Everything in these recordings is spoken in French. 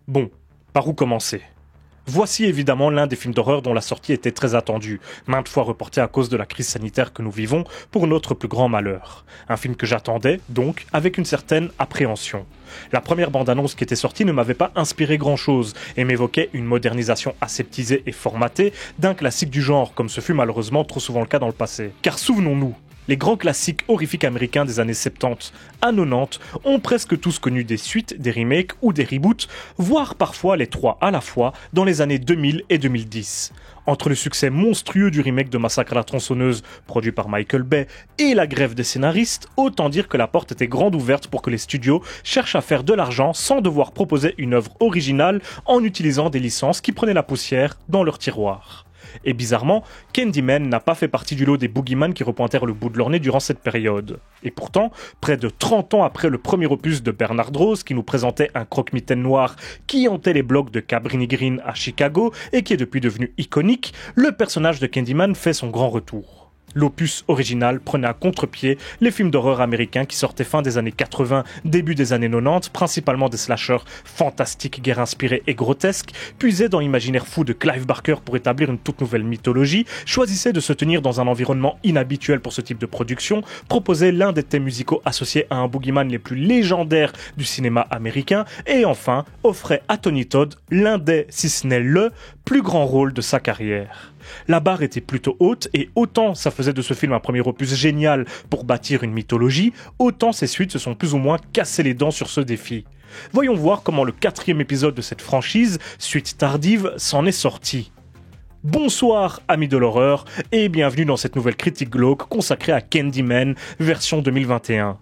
Bon, par où commencer ? Voici évidemment l'un des films d'horreur dont la sortie était très attendue, maintes fois reportée à cause de la crise sanitaire que nous vivons, pour notre plus grand malheur. Un film que j'attendais, donc, avec une certaine appréhension. La première bande-annonce qui était sortie ne m'avait pas inspiré grand-chose et m'évoquait une modernisation aseptisée et formatée d'un classique du genre, comme ce fut malheureusement trop souvent le cas dans le passé. Car souvenons-nous, les grands classiques horrifiques américains des années 70 à 90 ont presque tous connu des suites, des remakes ou des reboots, voire parfois les trois à la fois dans les années 2000 et 2010. Entre le succès monstrueux du remake de Massacre à la tronçonneuse, produit par Michael Bay, et la grève des scénaristes, autant dire que la porte était grande ouverte pour que les studios cherchent à faire de l'argent sans devoir proposer une œuvre originale en utilisant des licences qui prenaient la poussière dans leur tiroir. Et bizarrement, Candyman n'a pas fait partie du lot des boogeyman qui repointèrent le bout de leur nez durant cette période. Et pourtant, près de 30 ans après le premier opus de Bernard Rose, qui nous présentait un croque-mitaine noir qui hantait les blocs de Cabrini Green à Chicago et qui est depuis devenu iconique, le personnage de Candyman fait son grand retour. L'opus original prenait à contre-pied les films d'horreur américains qui sortaient fin des années 80, début des années 90, principalement des slashers fantastiques, guerre inspirés et grotesques, puisés dans l'imaginaire fou de Clive Barker pour établir une toute nouvelle mythologie, choisissaient de se tenir dans un environnement inhabituel pour ce type de production, proposaient l'un des thèmes musicaux associés à un boogeyman les plus légendaires du cinéma américain, et enfin offrait à Tony Todd l'un des, si ce n'est le, plus grand rôle de sa carrière. La barre était plutôt haute et autant ça faisait de ce film un premier opus génial pour bâtir une mythologie, autant ses suites se sont plus ou moins cassées les dents sur ce défi. Voyons voir comment le 4e épisode de cette franchise, suite tardive, s'en est sorti. Bonsoir amis de l'horreur et bienvenue dans cette nouvelle critique glauque consacrée à Candyman version 2021.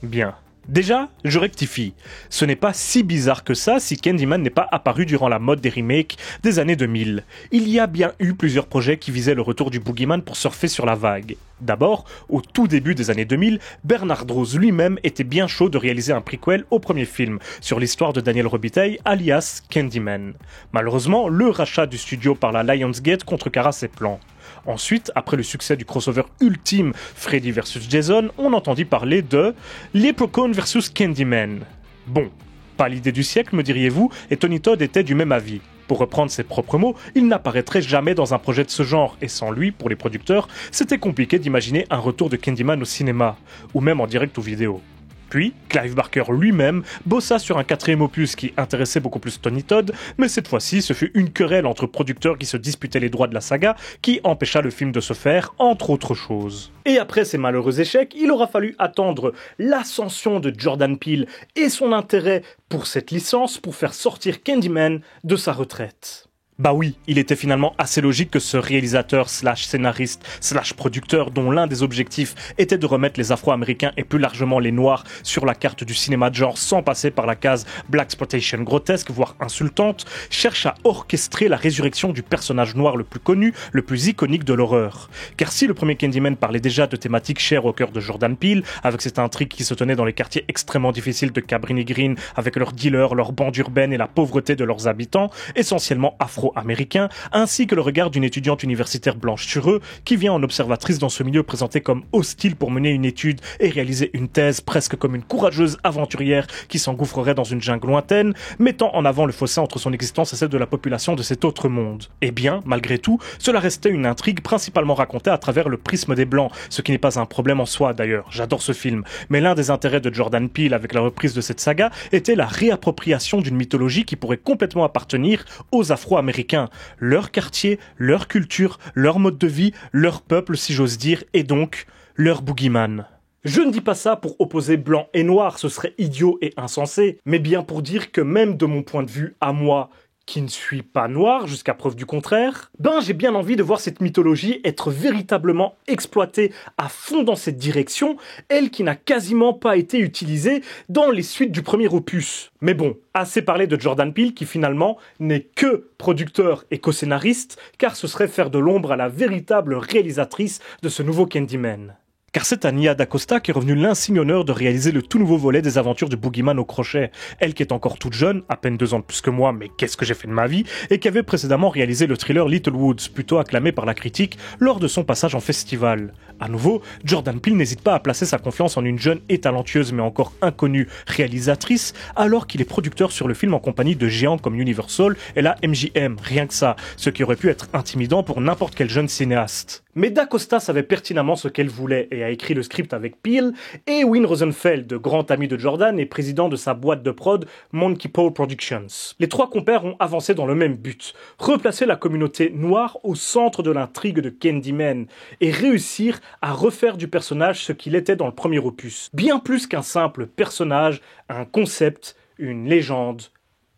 Bien. Déjà, je rectifie. Ce n'est pas si bizarre que ça si Candyman n'est pas apparu durant la mode des remakes des années 2000. Il y a bien eu plusieurs projets qui visaient le retour du boogeyman pour surfer sur la vague. D'abord, au tout début des années 2000, Bernard Rose lui-même était bien chaud de réaliser un prequel au premier film, sur l'histoire de Daniel Robitaille, alias Candyman. Malheureusement, le rachat du studio par la Lionsgate contrecarra ses plans. Ensuite, après le succès du crossover ultime Freddy vs Jason, on entendit parler de Leprechaun vs Candyman. Bon, pas l'idée du siècle me diriez-vous, et Tony Todd était du même avis. Pour reprendre ses propres mots, il n'apparaîtrait jamais dans un projet de ce genre, et sans lui, pour les producteurs, c'était compliqué d'imaginer un retour de Candyman au cinéma, ou même en direct ou vidéo. Puis, Clive Barker lui-même bossa sur un 4e opus qui intéressait beaucoup plus Tony Todd, mais cette fois-ci, ce fut une querelle entre producteurs qui se disputaient les droits de la saga qui empêcha le film de se faire, entre autres choses. Et après ces malheureux échecs, il aura fallu attendre l'ascension de Jordan Peele et son intérêt pour cette licence pour faire sortir Candyman de sa retraite. Bah oui, il était finalement assez logique que ce réalisateur slash scénariste slash producteur dont l'un des objectifs était de remettre les Afro-Américains et plus largement les Noirs sur la carte du cinéma de genre sans passer par la case blaxploitation grotesque voire insultante, cherche à orchestrer la résurrection du personnage noir le plus connu, le plus iconique de l'horreur. Car si le premier Candyman parlait déjà de thématiques chères au cœur de Jordan Peele, avec cette intrigue qui se tenait dans les quartiers extrêmement difficiles de Cabrini Green, avec leurs dealers, leurs bandes urbaines et la pauvreté de leurs habitants, essentiellement afro-américain, ainsi que le regard d'une étudiante universitaire blanche sur eux, qui vient en observatrice dans ce milieu présenté comme hostile pour mener une étude et réaliser une thèse presque comme une courageuse aventurière qui s'engouffrerait dans une jungle lointaine, mettant en avant le fossé entre son existence et celle de la population de cet autre monde. Eh bien, malgré tout, cela restait une intrigue principalement racontée à travers le prisme des Blancs, ce qui n'est pas un problème en soi d'ailleurs, j'adore ce film, mais l'un des intérêts de Jordan Peele avec la reprise de cette saga était la réappropriation d'une mythologie qui pourrait complètement appartenir aux Afro-Américains, leur quartier, leur culture, leur mode de vie, leur peuple si j'ose dire, et donc leur boogeyman. Je ne dis pas ça pour opposer blanc et noir, ce serait idiot et insensé, mais bien pour dire que même de mon point de vue à moi, qui ne suis pas noir jusqu'à preuve du contraire, j'ai bien envie de voir cette mythologie être véritablement exploitée à fond dans cette direction, elle qui n'a quasiment pas été utilisée dans les suites du premier opus. Mais bon, assez parlé de Jordan Peele qui finalement n'est que producteur et co-scénariste, car ce serait faire de l'ombre à la véritable réalisatrice de ce nouveau Candyman. Car c'est à Nia DaCosta qu'est revenu l'insigne honneur de réaliser le tout nouveau volet des aventures du boogeyman au crochet. Elle qui est encore toute jeune, à peine 2 ans de plus que moi, mais qu'est-ce que j'ai fait de ma vie, et qui avait précédemment réalisé le thriller Little Woods, plutôt acclamé par la critique lors de son passage en festival. À nouveau, Jordan Peele n'hésite pas à placer sa confiance en une jeune et talentueuse mais encore inconnue réalisatrice, alors qu'il est producteur sur le film en compagnie de géants comme Universal et la MGM, rien que ça, ce qui aurait pu être intimidant pour n'importe quel jeune cinéaste. Mais DaCosta savait pertinemment ce qu'elle voulait et a écrit le script avec Peele, et Win Rosenfeld, grand ami de Jordan et président de sa boîte de prod Monkey Paw Productions. Les 3 compères ont avancé dans le même but, replacer la communauté noire au centre de l'intrigue de Candyman et réussir à refaire du personnage ce qu'il était dans le premier opus. Bien plus qu'un simple personnage, un concept, une légende,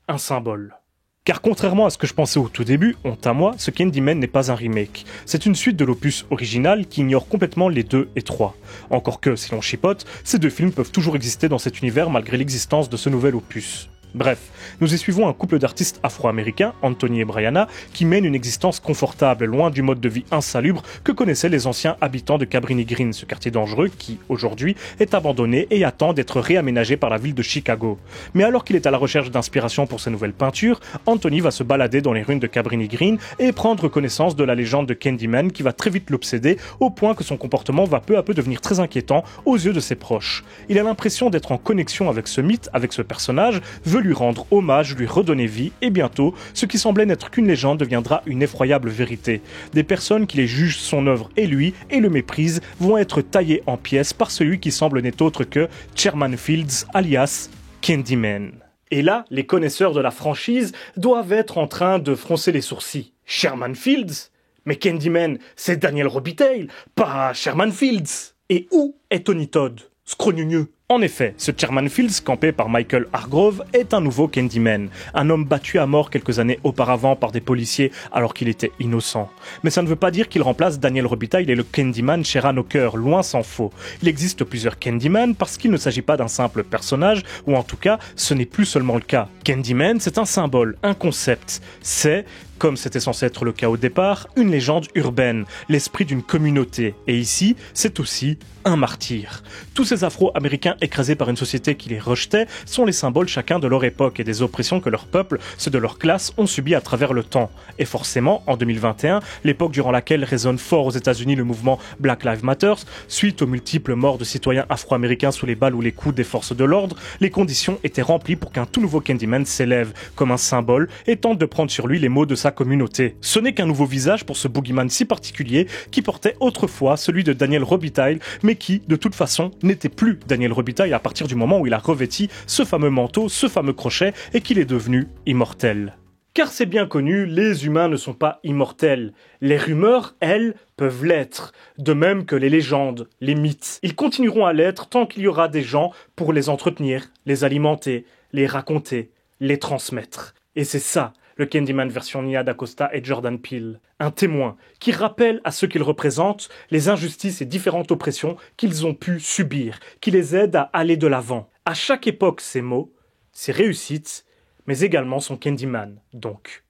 un symbole. Car contrairement à ce que je pensais au tout début, honte à moi, ce Candyman n'est pas un remake. C'est une suite de l'opus original qui ignore complètement les 2 et 3. Encore que, si l'on chipote, ces 2 films peuvent toujours exister dans cet univers malgré l'existence de ce nouvel opus. Bref, nous y suivons un couple d'artistes afro-américains, Anthony et Brianna, qui mènent une existence confortable, loin du mode de vie insalubre que connaissaient les anciens habitants de Cabrini Green, ce quartier dangereux qui, aujourd'hui, est abandonné et attend d'être réaménagé par la ville de Chicago. Mais alors qu'il est à la recherche d'inspiration pour ses nouvelles peintures, Anthony va se balader dans les ruines de Cabrini Green et prendre connaissance de la légende de Candyman qui va très vite l'obséder, au point que son comportement va peu à peu devenir très inquiétant aux yeux de ses proches. Il a l'impression d'être en connexion avec ce mythe, avec ce personnage, veut lui rendre hommage, lui redonner vie, et bientôt, ce qui semblait n'être qu'une légende deviendra une effroyable vérité. Des personnes qui les jugent son œuvre et lui, et le méprisent, vont être taillées en pièces par celui qui semble n'est autre que Sherman Fields, alias Candyman. Et là, les connaisseurs de la franchise doivent être en train de froncer les sourcils. Sherman Fields ? Mais Candyman, c'est Daniel Robitaille, pas Sherman Fields. Et où est Tony Todd ? Scrogneux. En effet, ce Sherman Fields, campé par Michael Hargrove, est un nouveau Candyman, un homme battu à mort quelques années auparavant par des policiers alors qu'il était innocent. Mais ça ne veut pas dire qu'il remplace Daniel Robitaille et le Candyman cher à nos cœurs, loin s'en faut. Il existe plusieurs Candyman parce qu'il ne s'agit pas d'un simple personnage, ou en tout cas, ce n'est plus seulement le cas. Candyman, c'est un symbole, un concept. C'est, comme c'était censé être le cas au départ, une légende urbaine, l'esprit d'une communauté. Et ici, c'est aussi un martyr. Tous ces Afro-Américains écrasés par une société qui les rejetait sont les symboles chacun de leur époque et des oppressions que leur peuple, ceux de leur classe, ont subies à travers le temps. Et forcément, en 2021, l'époque durant laquelle résonne fort aux États-Unis le mouvement Black Lives Matter, suite aux multiples morts de citoyens afro-américains sous les balles ou les coups des forces de l'ordre, les conditions étaient remplies pour qu'un tout nouveau Candyman s'élève comme un symbole et tente de prendre sur lui les maux de sa communauté. Ce n'est qu'un nouveau visage pour ce boogeyman si particulier qui portait autrefois celui de Daniel Robitaille, mais qui, de toute façon, n'était plus Daniel Robitaille à partir du moment où il a revêti ce fameux manteau, ce fameux crochet, et qu'il est devenu immortel. Car c'est bien connu, les humains ne sont pas immortels. Les rumeurs, elles, peuvent l'être. De même que les légendes, les mythes. Ils continueront à l'être tant qu'il y aura des gens pour les entretenir, les alimenter, les raconter, les transmettre. Et c'est ça, le Candyman version Nia DaCosta et Jordan Peele. Un témoin qui rappelle à ceux qu'ils représentent les injustices et différentes oppressions qu'ils ont pu subir, qui les aide à aller de l'avant. À chaque époque, ses mots, ses réussites, mais également son Candyman, donc.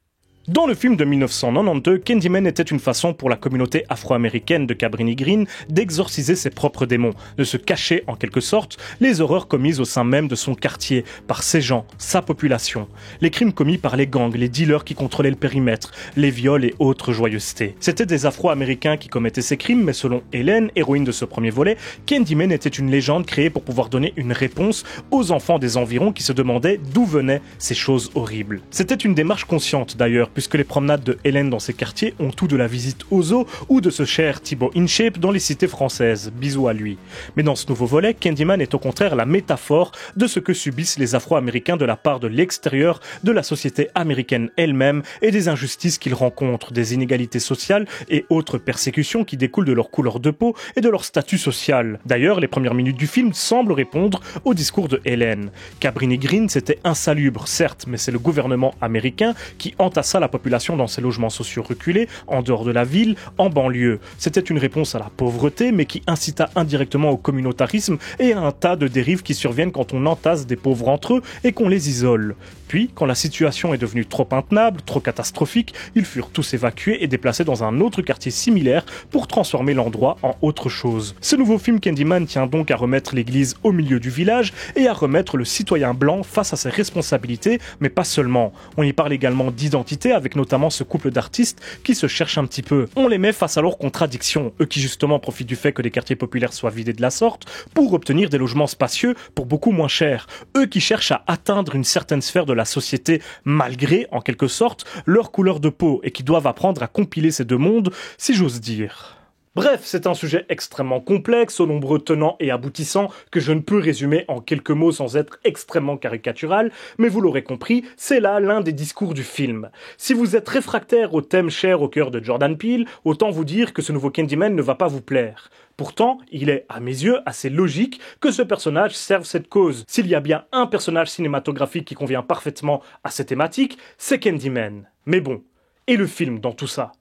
Dans le film de 1992, Candyman était une façon pour la communauté afro-américaine de Cabrini Green d'exorciser ses propres démons, de se cacher en quelque sorte les horreurs commises au sein même de son quartier, par ses gens, sa population, les crimes commis par les gangs, les dealers qui contrôlaient le périmètre, les viols et autres joyeusetés. C'étaient des afro-américains qui commettaient ces crimes, mais selon Hélène, héroïne de ce premier volet, Candyman était une légende créée pour pouvoir donner une réponse aux enfants des environs qui se demandaient d'où venaient ces choses horribles. C'était une démarche consciente d'ailleurs, puisque les promenades de Hélène dans ces quartiers ont tout de la visite aux zoos ou de ce cher Thibaut InShape dans les cités françaises. Bisous à lui. Mais dans ce nouveau volet, Candyman est au contraire la métaphore de ce que subissent les Afro-Américains de la part de l'extérieur de la société américaine elle-même et des injustices qu'ils rencontrent, des inégalités sociales et autres persécutions qui découlent de leur couleur de peau et de leur statut social. D'ailleurs, les premières minutes du film semblent répondre au discours de Hélène. Cabrini Green, c'était insalubre, certes, mais c'est le gouvernement américain qui entassa la la population dans ces logements sociaux reculés, en dehors de la ville, en banlieue. C'était une réponse à la pauvreté, mais qui incita indirectement au communautarisme et à un tas de dérives qui surviennent quand on entasse des pauvres entre eux et qu'on les isole. Puis, quand la situation est devenue trop intenable, trop catastrophique, ils furent tous évacués et déplacés dans un autre quartier similaire pour transformer l'endroit en autre chose. Ce nouveau film Candyman tient donc à remettre l'église au milieu du village et à remettre le citoyen blanc face à ses responsabilités, mais pas seulement. On y parle également d'identité avec notamment ce couple d'artistes qui se cherchent un petit peu. On les met face à leurs contradictions, eux qui justement profitent du fait que les quartiers populaires soient vidés de la sorte pour obtenir des logements spacieux pour beaucoup moins cher. Eux qui cherchent à atteindre une certaine sphère de la société malgré, en quelque sorte, leur couleur de peau et qui doivent apprendre à compiler ces deux mondes, si j'ose dire. Bref, c'est un sujet extrêmement complexe, aux nombreux tenants et aboutissants que je ne peux résumer en quelques mots sans être extrêmement caricatural, mais vous l'aurez compris, c'est là l'un des discours du film. Si vous êtes réfractaire au thème cher au cœur de Jordan Peele, autant vous dire que ce nouveau Candyman ne va pas vous plaire. Pourtant, il est, à mes yeux, assez logique que ce personnage serve cette cause. S'il y a bien un personnage cinématographique qui convient parfaitement à ces thématiques, c'est Candyman. Mais bon, et le film dans tout ça?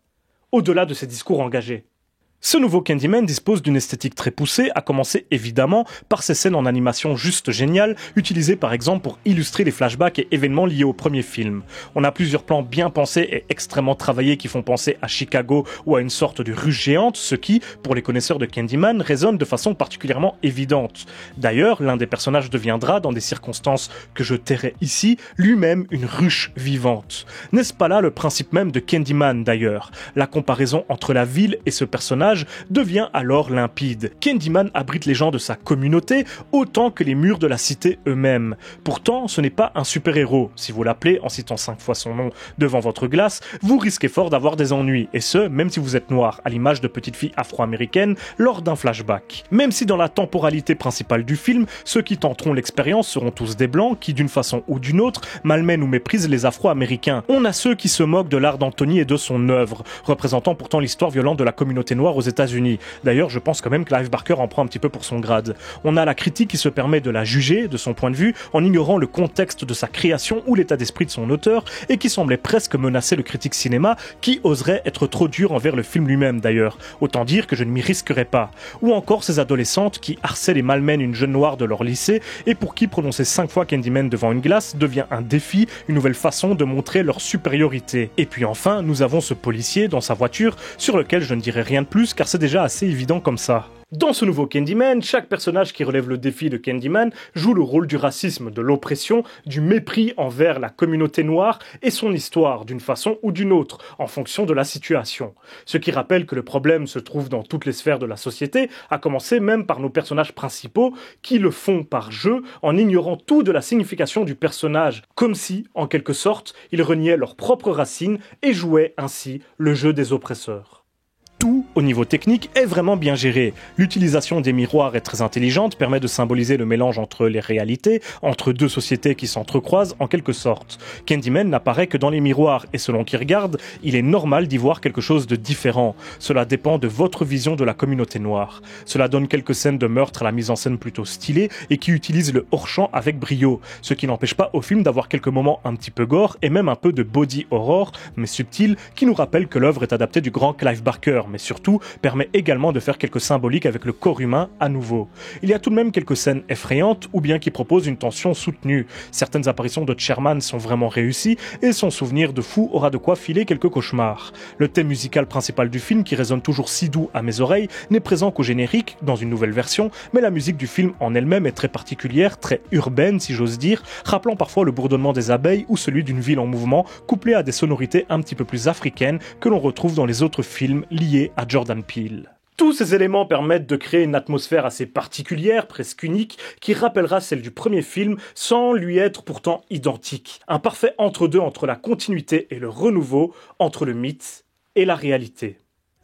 Au-delà de ces discours engagés. Ce nouveau Candyman dispose d'une esthétique très poussée, à commencer évidemment par ces scènes en animation juste géniales, utilisées par exemple pour illustrer les flashbacks et événements liés au premier film. On a plusieurs plans bien pensés et extrêmement travaillés qui font penser à Chicago ou à une sorte de ruche géante, ce qui, pour les connaisseurs de Candyman, résonne de façon particulièrement évidente. D'ailleurs, l'un des personnages deviendra, dans des circonstances que je tairai ici, lui-même une ruche vivante. N'est-ce pas là le principe même de Candyman d'ailleurs? La comparaison entre la ville et ce personnage devient alors limpide. Candyman abrite les gens de sa communauté autant que les murs de la cité eux-mêmes. Pourtant, ce n'est pas un super-héros. Si vous l'appelez en citant 5 fois son nom devant votre glace, vous risquez fort d'avoir des ennuis, et ce, même si vous êtes noir, à l'image de petites filles afro-américaines lors d'un flashback. Même si dans la temporalité principale du film, ceux qui tenteront l'expérience seront tous des blancs qui, d'une façon ou d'une autre, malmènent ou méprisent les afro-américains. On a ceux qui se moquent de l'art d'Anthony et de son œuvre, représentant pourtant l'histoire violente de la communauté noire aux États-Unis. D'ailleurs, je pense quand même que Clive Barker en prend un petit peu pour son grade. On a la critique qui se permet de la juger, de son point de vue, en ignorant le contexte de sa création ou l'état d'esprit de son auteur, et qui semblait presque menacer le critique cinéma, qui oserait être trop dur envers le film lui-même d'ailleurs. Autant dire que je ne m'y risquerais pas. Ou encore ces adolescentes qui harcèlent et malmènent une jeune noire de leur lycée, et pour qui prononcer 5 fois Candyman devant une glace devient un défi, une nouvelle façon de montrer leur supériorité. Et puis enfin, nous avons ce policier dans sa voiture, sur lequel je ne dirai rien de plus, car c'est déjà assez évident comme ça. Dans ce nouveau Candyman, chaque personnage qui relève le défi de Candyman joue le rôle du racisme, de l'oppression, du mépris envers la communauté noire et son histoire, d'une façon ou d'une autre, en fonction de la situation. Ce qui rappelle que le problème se trouve dans toutes les sphères de la société, à commencer même par nos personnages principaux, qui le font par jeu en ignorant tout de la signification du personnage, comme si, en quelque sorte, ils reniaient leurs propres racines et jouaient ainsi le jeu des oppresseurs. Tout, au niveau technique, est vraiment bien géré. L'utilisation des miroirs est très intelligente, permet de symboliser le mélange entre les réalités, entre deux sociétés qui s'entrecroisent en quelque sorte. Candyman n'apparaît que dans les miroirs, et selon qui regarde, il est normal d'y voir quelque chose de différent. Cela dépend de votre vision de la communauté noire. Cela donne quelques scènes de meurtre à la mise en scène plutôt stylée, et qui utilise le hors-champ avec brio, ce qui n'empêche pas au film d'avoir quelques moments un petit peu gore, et même un peu de body horror, mais subtil, qui nous rappelle que l'œuvre est adaptée du grand Clive Barker, mais surtout permet également de faire quelques symboliques avec le corps humain à nouveau. Il y a tout de même quelques scènes effrayantes ou bien qui proposent une tension soutenue. Certaines apparitions de Sherman sont vraiment réussies et son souvenir de fou aura de quoi filer quelques cauchemars. Le thème musical principal du film, qui résonne toujours si doux à mes oreilles, n'est présent qu'au générique, dans une nouvelle version, mais la musique du film en elle-même est très particulière, très urbaine si j'ose dire, rappelant parfois le bourdonnement des abeilles ou celui d'une ville en mouvement, couplé à des sonorités un petit peu plus africaines que l'on retrouve dans les autres films liés à Jordan Peele. Tous ces éléments permettent de créer une atmosphère assez particulière, presque unique, qui rappellera celle du premier film sans lui être pourtant identique. Un parfait entre-deux entre la continuité et le renouveau, entre le mythe et la réalité.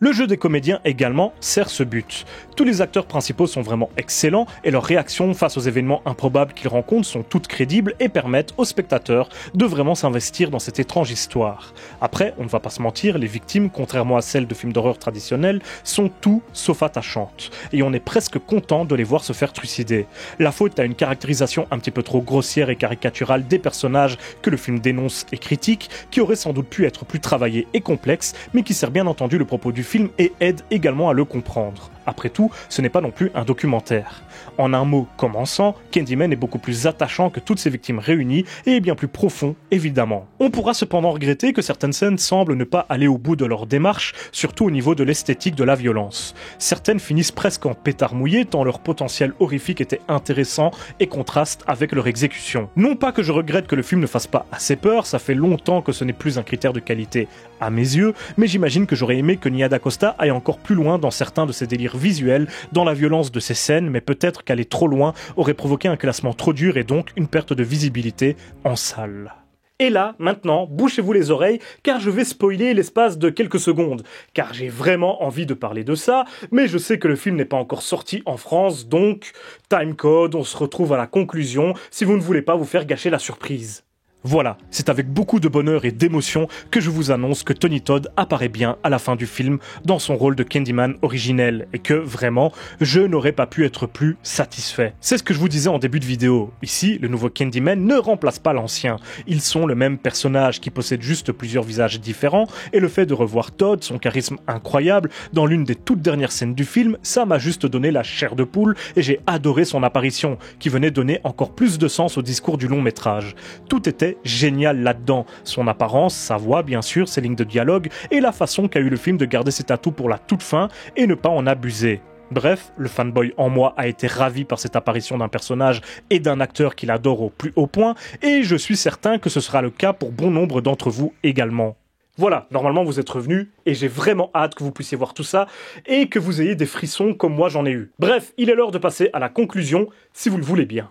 Le jeu des comédiens également sert ce but. Tous les acteurs principaux sont vraiment excellents et leurs réactions face aux événements improbables qu'ils rencontrent sont toutes crédibles et permettent aux spectateurs de vraiment s'investir dans cette étrange histoire. Après, on ne va pas se mentir, les victimes, contrairement à celles de films d'horreur traditionnels, sont tout sauf attachantes. Et on est presque content de les voir se faire trucider. La faute à une caractérisation un petit peu trop grossière et caricaturale des personnages que le film dénonce et critique, qui aurait sans doute pu être plus travaillée et complexe, mais qui sert bien entendu le propos du film et aide également à le comprendre. Après tout, ce n'est pas non plus un documentaire. En un mot commençant, Candyman est beaucoup plus attachant que toutes ses victimes réunies et est bien plus profond, évidemment. On pourra cependant regretter que certaines scènes semblent ne pas aller au bout de leur démarche, surtout au niveau de l'esthétique de la violence. Certaines finissent presque en pétard mouillé tant leur potentiel horrifique était intéressant et contraste avec leur exécution. Non pas que je regrette que le film ne fasse pas assez peur, ça fait longtemps que ce n'est plus un critère de qualité à mes yeux, mais j'imagine que j'aurais aimé que Nia DaCosta aille encore plus loin dans certains de ses délires visuels, dans la violence de ses scènes, mais peut-être qu'aller trop loin aurait provoqué un classement trop dur et donc une perte de visibilité en salle. Et là, maintenant, bouchez-vous les oreilles, car je vais spoiler l'espace de quelques secondes. Car j'ai vraiment envie de parler de ça, mais je sais que le film n'est pas encore sorti en France, donc timecode, on se retrouve à la conclusion, si vous ne voulez pas vous faire gâcher la surprise. Voilà, c'est avec beaucoup de bonheur et d'émotion que je vous annonce que Tony Todd apparaît bien à la fin du film dans son rôle de Candyman originel et que, vraiment, je n'aurais pas pu être plus satisfait. C'est ce que je vous disais en début de vidéo. Ici, le nouveau Candyman ne remplace pas l'ancien. Ils sont le même personnage qui possède juste plusieurs visages différents et le fait de revoir Todd, son charisme incroyable, dans l'une des toutes dernières scènes du film, ça m'a juste donné la chair de poule et j'ai adoré son apparition, qui venait donner encore plus de sens au discours du long métrage. Tout était génial là-dedans. Son apparence, sa voix bien sûr, ses lignes de dialogue et la façon qu'a eu le film de garder ses atouts pour la toute fin et ne pas en abuser. Bref, le fanboy en moi a été ravi par cette apparition d'un personnage et d'un acteur qu'il adore au plus haut point et je suis certain que ce sera le cas pour bon nombre d'entre vous également. Voilà, normalement vous êtes revenus et j'ai vraiment hâte que vous puissiez voir tout ça et que vous ayez des frissons comme moi j'en ai eu. Bref, il est l'heure de passer à la conclusion si vous le voulez bien.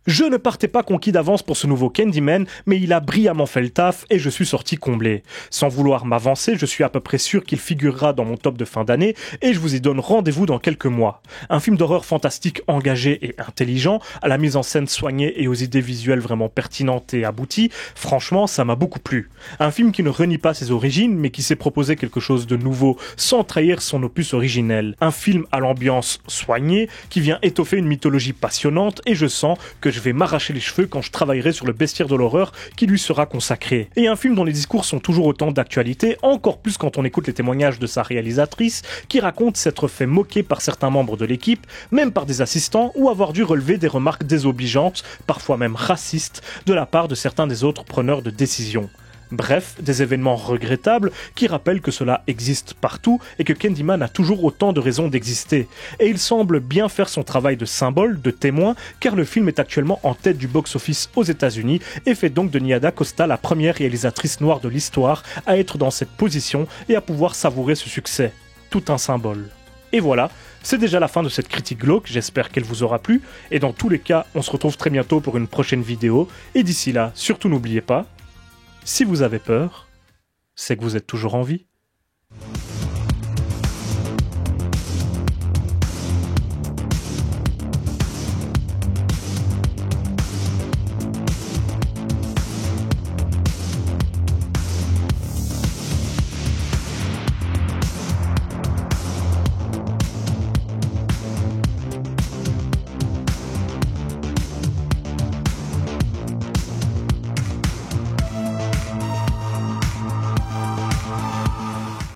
Je ne partais pas conquis d'avance pour ce nouveau Candyman, mais il a brillamment fait le taf et je suis sorti comblé. Sans vouloir m'avancer, je suis à peu près sûr qu'il figurera dans mon top de fin d'année et je vous y donne rendez-vous dans quelques mois. Un film d'horreur fantastique engagé et intelligent, à la mise en scène soignée et aux idées visuelles vraiment pertinentes et abouties, franchement ça m'a beaucoup plu. Un film qui ne renie pas ses origines mais qui s'est proposé quelque chose de nouveau sans trahir son opus originel. Un film à l'ambiance soignée qui vient étoffer une mythologie passionnante et je sens que je vais m'arracher les cheveux quand je travaillerai sur le bestiaire de l'horreur qui lui sera consacré. Et un film dont les discours sont toujours autant d'actualité, encore plus quand on écoute les témoignages de sa réalisatrice, qui raconte s'être fait moquer par certains membres de l'équipe, même par des assistants, ou avoir dû relever des remarques désobligeantes, parfois même racistes, de la part de certains des autres preneurs de décision. Bref, des événements regrettables qui rappellent que cela existe partout et que Candyman a toujours autant de raisons d'exister. Et il semble bien faire son travail de symbole, de témoin, car le film est actuellement en tête du box-office aux États-Unis et fait donc de Nia DaCosta la première réalisatrice noire de l'histoire à être dans cette position et à pouvoir savourer ce succès. Tout un symbole. Et voilà, c'est déjà la fin de cette critique glauque, j'espère qu'elle vous aura plu, et dans tous les cas, on se retrouve très bientôt pour une prochaine vidéo, et d'ici là, surtout n'oubliez pas, si vous avez peur, c'est que vous êtes toujours en vie.